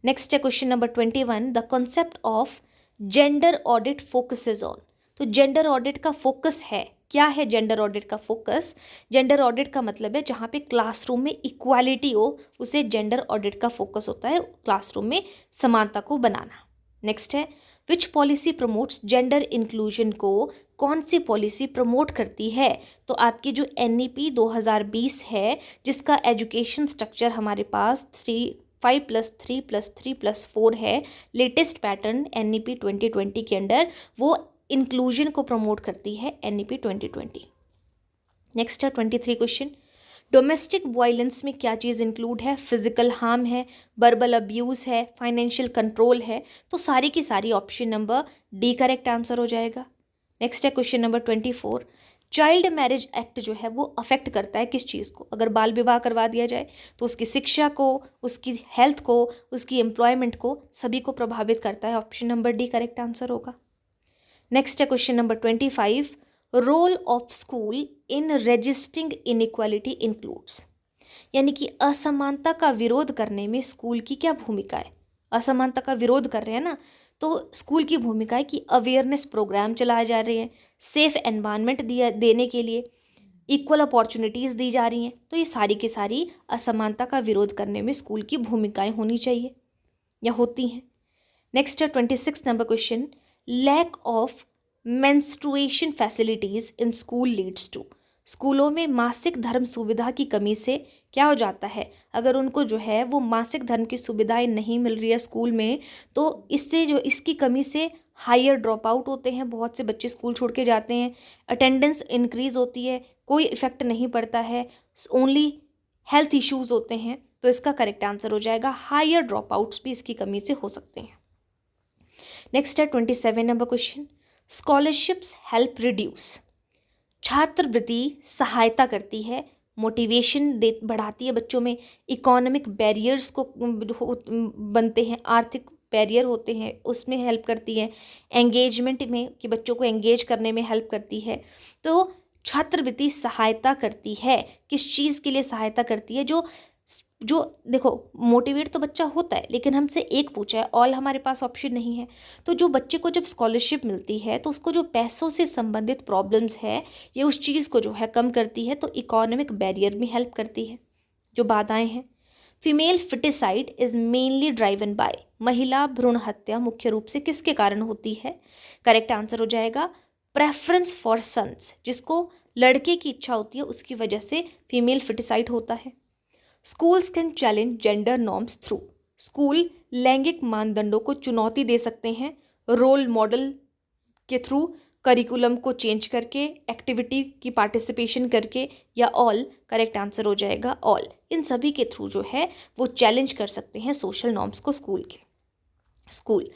नेक्स्ट है question number 21, the concept of gender audit focuses on. तो जेंडर ऑडिट का फोकस है, क्या है जेंडर ऑडिट का फोकस? जेंडर ऑडिट का मतलब है जहाँ पे क्लासरूम में इक्वालिटी हो, उसे जेंडर ऑडिट का फोकस होता है, क्लासरूम में समानता को बनाना। नेक्स्ट है, विच पॉलिसी प्रमोट्स जेंडर इंक्लूजन को? कौन सी पॉलिसी प्रमोट करती है? तो आपकी जो NEP 2020 है, जिसका एजुकेशन स्ट्रक्चर हमारे पास 5+3+3+4 है, लेटेस्ट पैटर्न NEP 2020 के अंडर, वो इंक्लूजन को प्रमोट करती है NEP 2020। नेक्स्ट है 23 क्वेश्चन, डोमेस्टिक वायलेंस में क्या चीज़ इंक्लूड है? फिजिकल हार्म है, वर्बल अब्यूज़ है, फाइनेंशियल कंट्रोल है। तो सारी की सारी option number D correct answer हो जाएगा। नेक्स्ट है question number 24, child marriage act जो है वो अफेक्ट करता है किस चीज़ को? अगर बाल विवाह करवा दिया जाए तो उसकी शिक्षा को, उसकी हेल्थ को, उसकी एम्प्लॉयमेंट को, सभी को प्रभावित करता है। Option number D correct answer होगा। नेक्स्ट है question number 25, role of school in resisting inequality includes. यानी कि असमानता का विरोध करने में स्कूल की क्या भूमिका है? असमानता का विरोध कर रहे हैं ना, तो स्कूल की भूमिका है कि अवेयरनेस प्रोग्राम चलाए जा रहे हैं, सेफ एनवायरनमेंट देने के लिए, इक्वल अपॉर्चुनिटीज़ दी जा रही हैं। तो ये सारी की सारी असमानता का विरोध करने में स्कूल की भूमिकाएं होनी चाहिए या होती हैं। नेक्स्ट है 26 number question, lack of menstruation facilities in school leads to. स्कूलों में मासिक धर्म सुविधा की कमी से क्या हो जाता है? अगर उनको जो है वो मासिक धर्म की सुविधाएं नहीं मिल रही है स्कूल में, तो इससे जो इसकी कमी से हायर ड्रॉप आउट होते हैं, बहुत से बच्चे स्कूल छोड़ के जाते हैं, अटेंडेंस इंक्रीज होती है, कोई इफेक्ट नहीं पड़ता है, ओनली हेल्थ इश्यूज होते हैं। तो इसका करेक्ट आंसर हो जाएगा, हायर ड्रॉप आउट्स भी इसकी कमी से हो सकते हैं। नेक्स्ट है 27 number question, scholarships help reduce. छात्रवृत्ति सहायता करती है, मोटिवेशन बढ़ाती है बच्चों में, इकोनॉमिक बैरियर्स को बनते हैं, आर्थिक बैरियर होते हैं उसमें हेल्प करती है, एंगेजमेंट में कि बच्चों को एंगेज करने में हेल्प करती है। तो छात्रवृत्ति सहायता करती है, किस चीज़ के लिए सहायता करती है? जो देखो, मोटिवेट तो बच्चा होता है, लेकिन हमसे एक पूछा है, ऑल हमारे पास ऑप्शन नहीं है। तो जो बच्चे को जब स्कॉलरशिप मिलती है तो उसको जो पैसों से संबंधित प्रॉब्लम्स है, ये उस चीज़ को जो है कम करती है, तो इकोनॉमिक बैरियर में हेल्प करती है। जो बाधाएं हैं, female foeticide is mainly driven by. महिला भ्रूण हत्या मुख्य रूप से किसके कारण होती है? करेक्ट आंसर हो जाएगा, प्रेफरेंस फॉर सन्स, जिसको लड़के की इच्छा होती है उसकी वजह से फीमेल फिटिसाइड होता है। Schools can challenge gender norms through. School लैंगिक मानदंडों को चुनौती दे सकते हैं रोल मॉडल के थ्रू, करिकुलम को चेंज करके, एक्टिविटी की पार्टिसिपेशन करके, या ऑल? करेक्ट आंसर हो जाएगा ऑल। इन सभी के थ्रू जो है वो चैलेंज कर सकते हैं सोशल नॉर्म्स को स्कूल।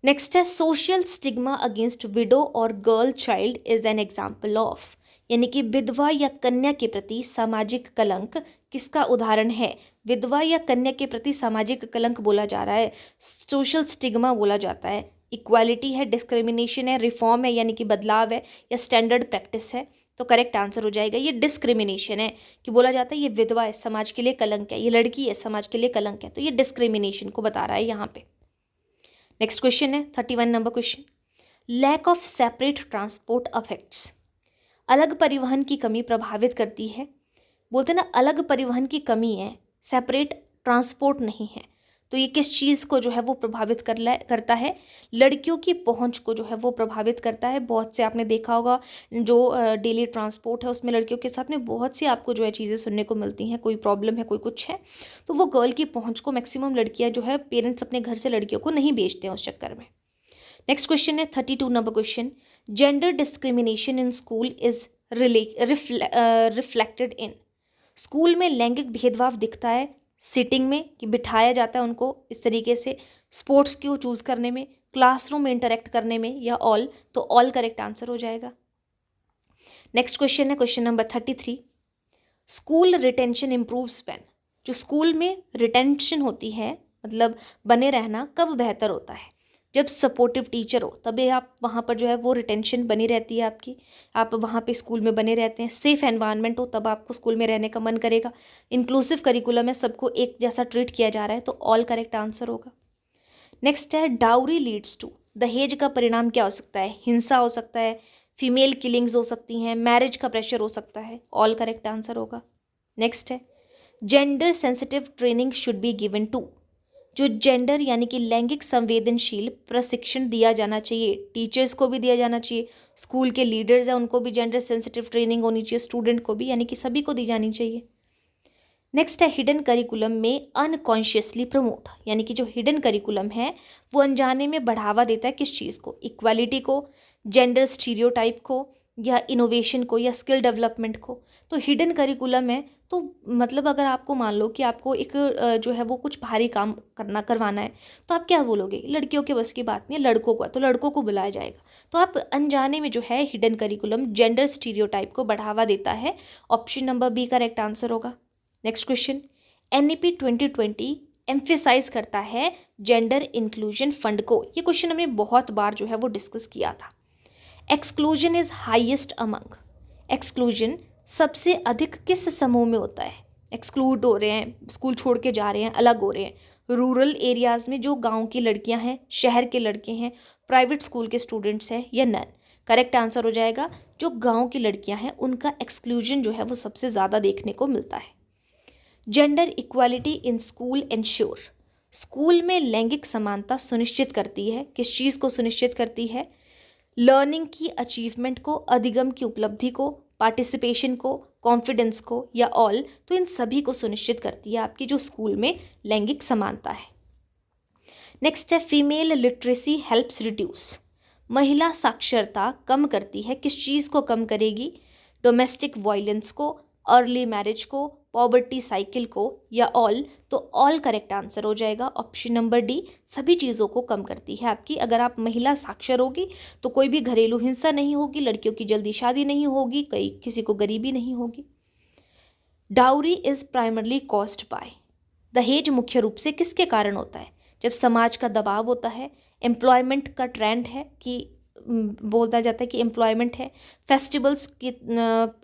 नेक्स्ट है, सोशल स्टिग्मा अगेंस्ट विडो और girl child is an example of. यानी कि विधवा या कन्या के प्रति सामाजिक कलंक किसका उदाहरण है? विधवा या कन्या के प्रति सामाजिक कलंक बोला जा रहा है, सोशल स्टिग्मा बोला जाता है। इक्वालिटी है, डिस्क्रिमिनेशन है, रिफॉर्म है यानी कि बदलाव है, या स्टैंडर्ड प्रैक्टिस है? तो करेक्ट आंसर हो जाएगा ये डिस्क्रिमिनेशन है, कि बोला जाता है ये विधवा है, समाज के लिए कलंक है, ये लड़की है, समाज के लिए कलंक है। तो ये डिस्क्रिमिनेशन को बता रहा है यहाँ पे। नेक्स्ट क्वेश्चन है 31 number question, lack of separate transport affects. अलग परिवहन की कमी प्रभावित करती है। बोलते ना अलग परिवहन की कमी है, सेपरेट ट्रांसपोर्ट नहीं है। तो ये किस चीज़ को जो है वो प्रभावित करता है? लड़कियों की पहुंच को जो है वो प्रभावित करता है। बहुत से आपने देखा होगा जो डेली ट्रांसपोर्ट है उसमें लड़कियों के साथ में बहुत सी आपको जो है चीज़ें सुनने को मिलती हैं, कोई प्रॉब्लम है, कोई कुछ है, तो वो गर्ल की पहुंच को मैक्सिमम लड़कियां जो है पेरेंट्स अपने घर से लड़कियों को नहीं भेजते हैं उस चक्कर में। नेक्स्ट क्वेश्चन है 32 number question, gender discrimination in school is reflected in. School में लैंगिक भेदभाव दिखता है सिटिंग में कि बिठाया जाता है उनको इस तरीके से, स्पोर्ट्स को चूज करने में, क्लासरूम में इंटरेक्ट करने में, या ऑल, तो ऑल करेक्ट आंसर हो जाएगा। नेक्स्ट क्वेश्चन है question number 33, school retention improves when. जो स्कूल में रिटेंशन होती है मतलब बने रहना कब बेहतर होता है? जब सपोर्टिव टीचर हो तभी आप वहाँ पर जो है वो रिटेंशन बनी रहती है आपकी, आप वहाँ पे स्कूल में बने रहते हैं। सेफ एनवायरनमेंट हो तब आपको स्कूल में रहने का मन करेगा। इंक्लूसिव करिकुलम है, सबको एक जैसा ट्रीट किया जा रहा है, तो ऑल करेक्ट आंसर होगा। नेक्स्ट है डाउरी लीड्स टू। दहेज का परिणाम क्या हो सकता है? हिंसा हो सकता है, फीमेल किलिंग्स हो सकती हैं, मैरिज का प्रेशर हो सकता है, ऑल करेक्ट आंसर होगा। नेक्स्ट है gender sensitive training should be given to. जो जेंडर यानी कि लैंगिक संवेदनशील प्रशिक्षण दिया जाना चाहिए, टीचर्स को भी दिया जाना चाहिए, स्कूल के लीडर्स हैं उनको भी जेंडर सेंसिटिव ट्रेनिंग होनी चाहिए, स्टूडेंट को भी, यानी कि सभी को दी जानी चाहिए। नेक्स्ट है हिडन करिकुलम में अनकॉन्शियसली प्रमोट, यानी कि जो हिडन करिकुलम है वो अनजाने में बढ़ावा देता है किस चीज़ को? इक्वालिटी को, जेंडर स्टीरियोटाइप को, या इनोवेशन को, या स्किल डेवलपमेंट को। तो हिडन करिकुलम है तो मतलब अगर आपको मान लो कि आपको एक जो है वो कुछ भारी काम करवाना है, तो आप क्या बोलोगे? लड़कियों के बस की बात नहीं है, लड़कों को है तो लड़कों को बुलाया जाएगा। तो आप अनजाने में जो है हिडन करिकुलम जेंडर स्टीरियोटाइप को बढ़ावा देता है। Option number B correct answer होगा। नेक्स्ट क्वेश्चन, NEP 2020 एम्फेसाइज करता है जेंडर इंक्लूजन फंड को। ये क्वेश्चन हमने बहुत बार जो है वो डिस्कस किया था। Exclusion is highest among. Exclusion सबसे अधिक किस समूह में होता है? एक्सक्लूड हो रहे हैं, स्कूल छोड़ के जा रहे हैं, अलग हो रहे हैं। रूरल एरियाज में जो गांव की लड़कियां हैं, शहर के लड़के हैं, प्राइवेट स्कूल के स्टूडेंट्स हैं, या नन? करेक्ट आंसर हो जाएगा जो गांव की लड़कियां हैं उनका एक्सक्लूजन जो है वो सबसे ज़्यादा देखने को मिलता है। Gender equality in school ensure. School में लैंगिक समानता सुनिश्चित करती है, किस चीज़ को सुनिश्चित करती है? लर्निंग की अचीवमेंट को, अधिगम की उपलब्धि को, पार्टिसिपेशन को, कॉन्फिडेंस को, या ऑल, तो इन सभी को सुनिश्चित करती है आपकी जो स्कूल में लैंगिक समानता है। नेक्स्ट है फीमेल लिटरेसी हेल्प्स रिड्यूस। महिला साक्षरता कम करती है, किस चीज़ को कम करेगी? डोमेस्टिक वायलेंस को, अर्ली मैरिज को, पॉवर्टी साइकिल को, या ऑल, तो ऑल करेक्ट आंसर हो जाएगा। ऑप्शन नंबर डी सभी चीज़ों को कम करती है आपकी। अगर आप महिला साक्षर होगी तो कोई भी घरेलू हिंसा नहीं होगी, लड़कियों की जल्दी शादी नहीं होगी, किसी को गरीबी नहीं होगी। Dowry is primarily caused by. दहेज मुख्य रूप से किसके कारण होता है? जब समाज का दबाव होता है, एम्प्लॉयमेंट का ट्रेंड है कि बोला जाता है कि एम्प्लॉयमेंट है, फेस्टिवल्स के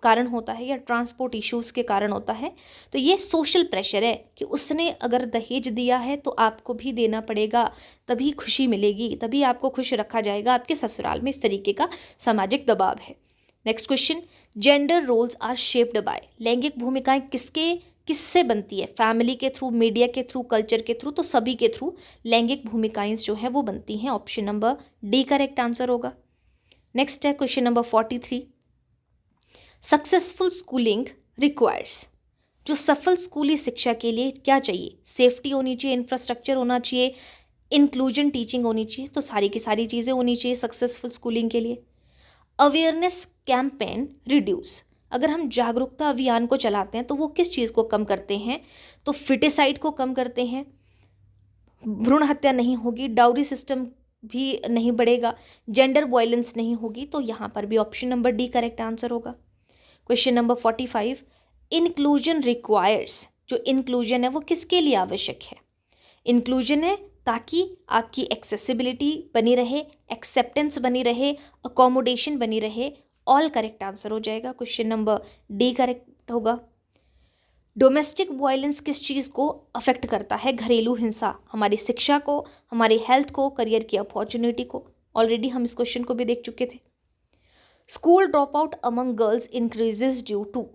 कारण होता है, या ट्रांसपोर्ट इश्यूज़ के कारण होता है। तो ये सोशल प्रेशर है कि उसने अगर दहेज दिया है तो आपको भी देना पड़ेगा, तभी खुशी मिलेगी, तभी आपको खुश रखा जाएगा आपके ससुराल में। इस तरीके का सामाजिक दबाव है। Next question, gender roles are shaped by. लैंगिक भूमिकाएं किससे बनती है? फैमिली के थ्रू, मीडिया के थ्रू, कल्चर के थ्रू, तो सभी के थ्रू लैंगिक भूमिकाएं जो है वो बनती हैं। Option number D correct answer होगा। नेक्स्ट है question number 43, successful schooling requires. जो सफल स्कूली शिक्षा के लिए क्या चाहिए? सेफ्टी होनी चाहिए, इंफ्रास्ट्रक्चर होना चाहिए, इंक्लूजन टीचिंग होनी चाहिए, तो सारी की सारी चीज़ें होनी चाहिए सक्सेसफुल स्कूलिंग के लिए। Awareness campaign reduce. अगर हम जागरूकता अभियान को चलाते हैं तो वो किस चीज़ को कम करते हैं? तो फिटिसाइड को कम करते हैं, भ्रूण हत्या नहीं होगी, डाउरी सिस्टम भी नहीं बढ़ेगा, जेंडर वायलेंस नहीं होगी, तो यहाँ पर भी option number D correct answer होगा। Question number 45, inclusion requires. जो इंक्लूजन है वो किसके लिए आवश्यक है? इंक्लूजन है ताकि आपकी एक्सेसिबिलिटी बनी रहे, एक्सेप्टेंस बनी रहे, अकोमोडेशन बनी रहे, ऑल करेक्ट आंसर हो जाएगा। क्वेश्चन नंबर डी करेक्ट होगा। डोमेस्टिक वायलेंस किस चीज़ को अफेक्ट करता है? घरेलू हिंसा हमारी शिक्षा को, हमारी हेल्थ को, करियर की अपॉर्चुनिटी को। ऑलरेडी हम इस क्वेश्चन को भी देख चुके थे। School drop out among girls increases due to.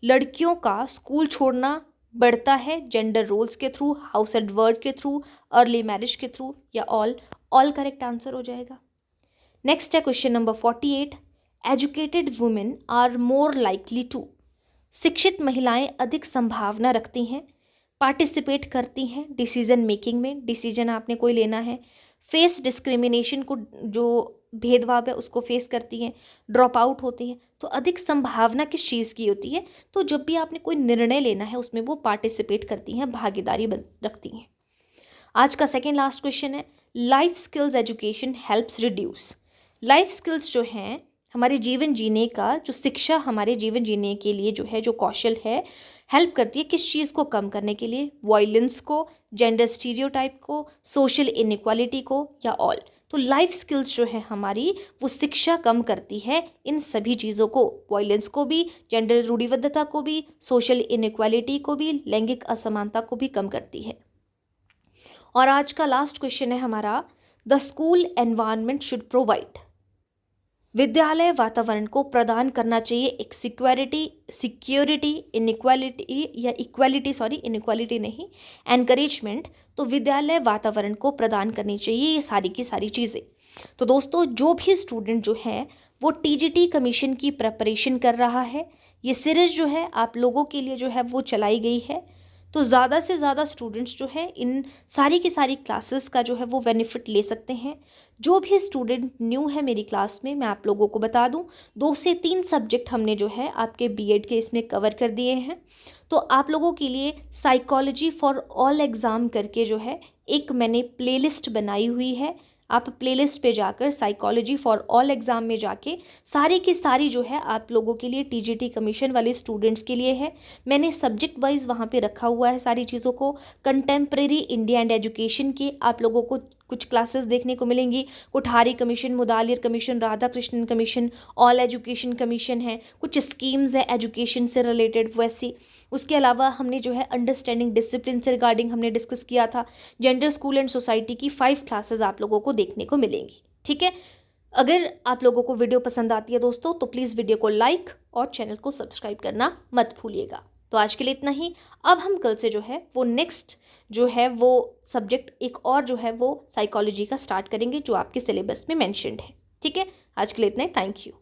लड़कियों का स्कूल छोड़ना बढ़ता है जेंडर रोल्स के थ्रू, हाउस एंड वर्ड के थ्रू, अर्ली मैरिज के थ्रू, या ऑल करेक्ट आंसर हो जाएगा। नेक्स्ट है question number 48, educated women are more likely to, शिक्षित महिलाएं अधिक संभावना रखती हैं, पार्टिसिपेट करती हैं डिसीजन मेकिंग में, डिसीजन आपने कोई लेना है, फेस डिस्क्रिमिनेशन को, जो भेदभाव है उसको फेस करती हैं, ड्रॉप आउट होती हैं। तो अधिक संभावना किस चीज़ की होती है? तो जब भी आपने कोई निर्णय लेना है उसमें वो पार्टिसिपेट करती हैं, भागीदारी रखती हैं। आज का सेकेंड लास्ट क्वेश्चन है, life skills education helps reduce, life skills जो हैं हमारे जीवन जीने का, जो शिक्षा हमारे जीवन जीने के लिए जो है, जो कौशल है, हेल्प करती है किस चीज़ को कम करने के लिए? वायलेंस को, जेंडर स्टीरियोटाइप को, सोशल इनइक्वालिटी को, या ऑल? तो लाइफ स्किल्स जो है हमारी, वो शिक्षा कम करती है इन सभी चीज़ों को, वायलेंस को भी, जेंडर रूढ़िबद्धता को भी, सोशल इनइक्वालिटी को भी, लैंगिक असमानता को भी कम करती है। और आज का लास्ट क्वेश्चन है हमारा, the school environment should provide, विद्यालय वातावरण को प्रदान करना चाहिए एक सिक्योरिटी इनइक्वालिटी, या इनइक्वालिटी नहीं, एनकरेजमेंट। तो विद्यालय वातावरण को प्रदान करनी चाहिए ये सारी की सारी चीज़ें। तो दोस्तों, जो भी स्टूडेंट जो है वो टीजीटी कमीशन की प्रिपरेशन कर रहा है, ये सीरीज जो है आप लोगों के लिए जो है वो चलाई गई है। तो ज़्यादा से ज़्यादा स्टूडेंट्स जो है इन सारी की सारी क्लासेस का जो है वो बेनिफिट ले सकते हैं। जो भी स्टूडेंट न्यू है मेरी क्लास में, मैं आप लोगों को बता दूं, 2 से 3 सब्जेक्ट हमने जो है आपके बीएड के इसमें कवर कर दिए हैं। तो आप लोगों के लिए साइकोलॉजी फॉर ऑल एग्ज़ाम करके जो है एक मैंने प्लेलिस्ट बनाई हुई है। आप प्लेलिस्ट पे जाकर साइकोलॉजी फॉर ऑल एग्ज़ाम में जाके सारी की सारी जो है आप लोगों के लिए टीजीटी कमीशन वाले स्टूडेंट्स के लिए है। मैंने सब्जेक्ट वाइज वहाँ पे रखा हुआ है सारी चीज़ों को। कंटेम्प्रेरी इंडिया एंड एजुकेशन के आप लोगों को कुछ क्लासेस देखने को मिलेंगी। Kothari commission, Mudaliar commission, Radha Krishnan commission, all education commission है, कुछ स्कीम्स है एजुकेशन से रिलेटेड वैसी। उसके अलावा हमने जो है अंडरस्टैंडिंग डिसिप्लिन से रिगार्डिंग हमने डिस्कस किया था। जेंडर स्कूल एंड सोसाइटी की 5 क्लासेस आप लोगों को देखने को मिलेंगी। ठीक है, अगर आप लोगों को वीडियो पसंद आती है दोस्तों तो प्लीज़ वीडियो को लाइक और चैनल को सब्सक्राइब करना मत भूलिएगा। तो आज के लिए इतना ही। अब हम कल से जो है वो नेक्स्ट जो है वो सब्जेक्ट एक और जो है वो साइकोलॉजी का स्टार्ट करेंगे जो आपके सिलेबस में मेंशन्ड है। ठीक है, आज के लिए इतना ही। Thank you.